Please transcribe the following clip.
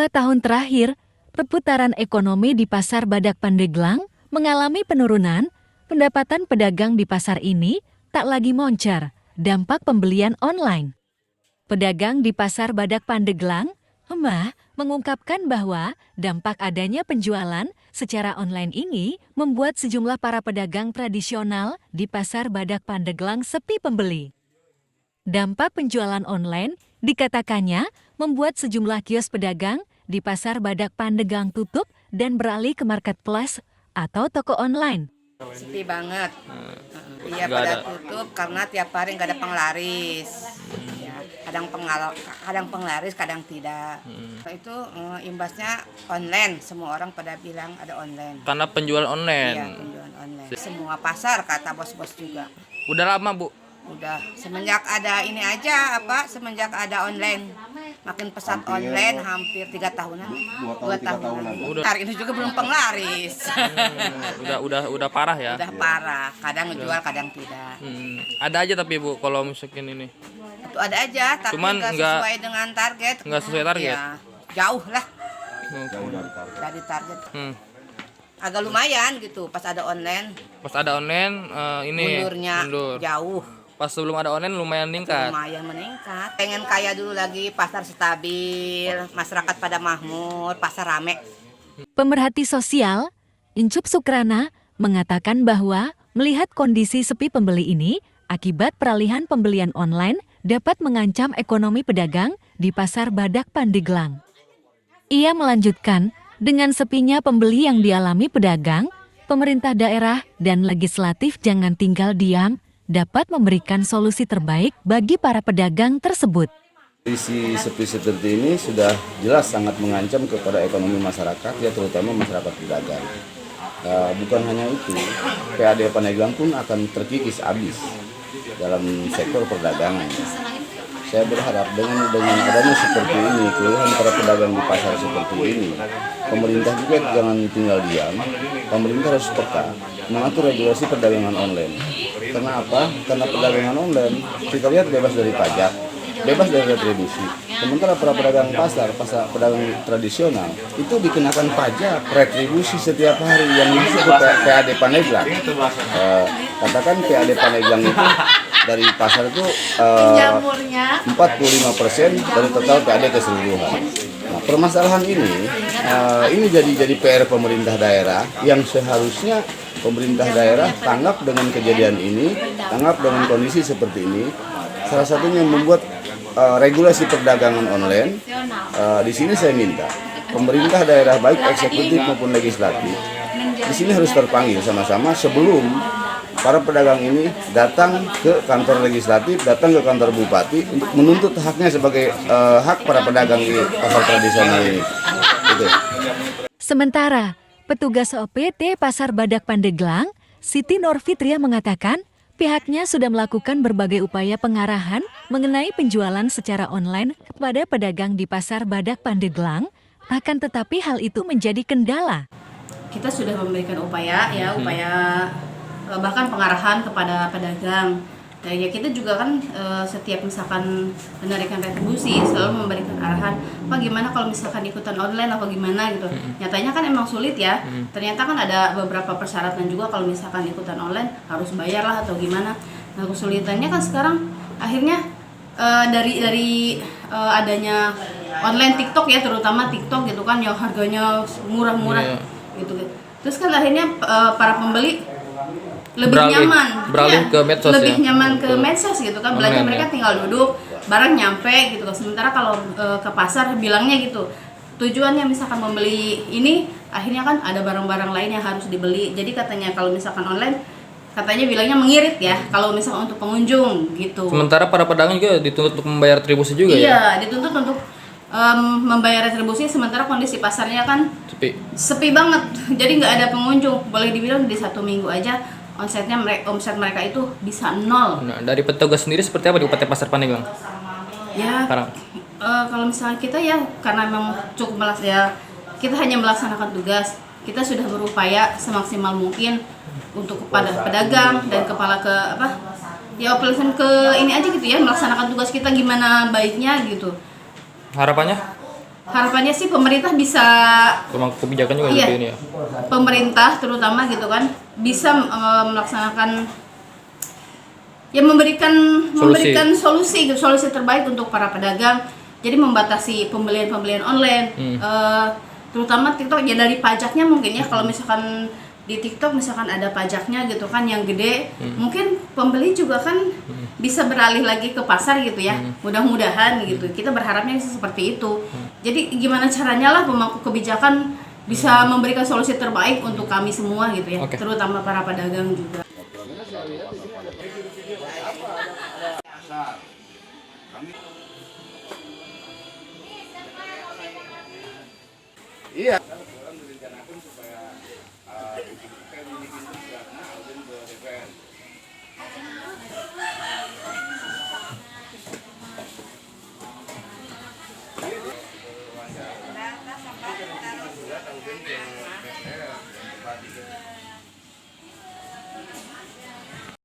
tahun terakhir, perputaran ekonomi di Pasar Badak Pandeglang mengalami penurunan. Pendapatan pedagang di pasar ini tak lagi moncer, dampak pembelian online. Pedagang di Pasar Badak Pandeglang, mengungkapkan bahwa dampak adanya penjualan secara online ini membuat sejumlah para pedagang tradisional di Pasar Badak Pandeglang sepi pembeli. Dampak penjualan online dikatakannya membuat sejumlah kios pedagang di Pasar Badak Pandeglang tutup dan beralih ke marketplace atau toko online. Sepi banget. Iya pada tutup karena tiap hari nggak ada penglaris. Ya, kadang penglaris, kadang tidak. Itu imbasnya online. Semua orang pada bilang ada online. Karena penjualan online. Iya, penjualan online. Semua pasar kata bos-bos juga. Udah lama, Bu? Udah semenjak ada ini aja semenjak ada online. Makin pesat online hampir 3 tahunan. 2 tahunan. Hari ini juga belum penglaris. Udah parah ya? Udah parah, kadang ngejual, kadang tidak. Ada aja tapi Bu kalau misalkan ini. Itu ada aja, tapi Cuman nggak sesuai dengan target. Nggak sesuai target? Ya, jauh lah dari target. Agak lumayan gitu, pas ada online. Pas ada online ini mundur. Jauh. Pas sebelum ada online lumayan meningkat. Lumayan meningkat. Pengen kaya dulu lagi, pasar stabil, masyarakat pada makmur, pasar rame. Pemerhati sosial, Incup Sukrana, mengatakan bahwa melihat kondisi sepi pembeli ini, akibat peralihan pembelian online dapat mengancam ekonomi pedagang di Pasar Badak Pandeglang. Ia melanjutkan, dengan sepinya pembeli yang dialami pedagang, pemerintah daerah dan legislatif jangan tinggal diam, dapat memberikan solusi terbaik bagi para pedagang tersebut. Kondisi sepi seperti ini sudah jelas sangat mengancam kepada ekonomi masyarakat, ya terutama masyarakat pedagang. Bukan hanya itu, PAD Pandeglang pun akan terkikis habis dalam sektor perdagangan. Saya berharap dengan adanya seperti ini, keluhan para pedagang di pasar seperti ini, pemerintah juga jangan tinggal diam. Pemerintah harus peka mengatur regulasi perdagangan online. Karena apa? Karena perdagangan online kita lihat bebas dari pajak, bebas dari retribusi. Sementara para pedagang pasar pedagang tradisional itu dikenakan pajak retribusi setiap hari yang disebut PAD Pandeglang. Katakan PAD Pandeglang itu dari pasar itu 45% dari total PAD keseluruhan. Nah, permasalahan ini jadi PR pemerintah daerah yang seharusnya pemerintah daerah tanggap dengan kejadian ini, tanggap dengan kondisi seperti ini. Salah satunya membuat regulasi perdagangan online. Di sini saya minta pemerintah daerah baik eksekutif maupun legislatif di sini harus terpanggil sama-sama sebelum para pedagang ini datang ke kantor legislatif, datang ke kantor bupati untuk menuntut haknya sebagai hak para pedagang di pasar tradisional ini. Gitu. Sementara petugas OPT Pasar Badak Pandeglang, Siti Norfitria mengatakan pihaknya sudah melakukan berbagai upaya pengarahan mengenai penjualan secara online kepada pedagang di Pasar Badak Pandeglang, akan tetapi hal itu menjadi kendala. Kita sudah memberikan upaya bahkan pengarahan kepada pedagang. Dan ya kita juga kan setiap misalkan menarikan retribusi selalu memberikan arahan, Pak gimana kalau misalkan ikutan online atau gimana gitu. Nyatanya kan emang sulit ya. Ternyata kan ada beberapa persyaratan juga kalau misalkan ikutan online harus bayar lah atau gimana. Nah kesulitannya kan sekarang akhirnya dari adanya online TikTok ya, terutama TikTok gitu kan yang harganya murah-murah gitu. Terus kan akhirnya para pembeli lebih nyaman ke medsos, lebih nyaman ke medsos gitu kan, belanja mereka tinggal duduk, barang nyampe gitu kan. Sementara kalau ke pasar bilangnya gitu, tujuannya misalkan membeli ini, akhirnya kan ada barang-barang lain yang harus dibeli. Jadi katanya kalau misalkan online, katanya bilangnya mengirit ya, kalau misalkan untuk pengunjung gitu. Sementara para pedagang juga dituntut untuk membayar retribusi juga ya? Iya, dituntut untuk membayar retribusi, sementara kondisi pasarnya kan sepi banget. Jadi nggak ada pengunjung, boleh dibilang di 1 minggu aja omset mereka itu bisa 0. Nah, dari petugas sendiri seperti apa di UPT Pasar Pandeglang? Ya, kalau misalnya kita ya karena memang cukup kita hanya melaksanakan tugas. Kita sudah berupaya semaksimal mungkin untuk kepada pedagang dan kepala operasi ke ini aja gitu ya, melaksanakan tugas kita gimana baiknya gitu. Harapannya? harapannya sih pemerintah bisa, Pemangku kebijakan juga iya, gitu ini ya. pemerintah terutama gitu kan bisa melaksanakan ya memberikan solusi terbaik untuk para pedagang. Jadi membatasi pembelian online, terutama TikTok ya, dari pajaknya mungkin ya, kalau misalkan di TikTok misalkan ada pajaknya gitu kan yang gede, mungkin pembeli juga kan bisa beralih lagi ke pasar gitu ya. Mudah-mudahan gitu. Kita berharapnya seperti itu. Jadi gimana caranya lah pemangku kebijakan bisa memberikan solusi terbaik untuk kami semua gitu ya, Oke. terutama para pedagang juga. Iya.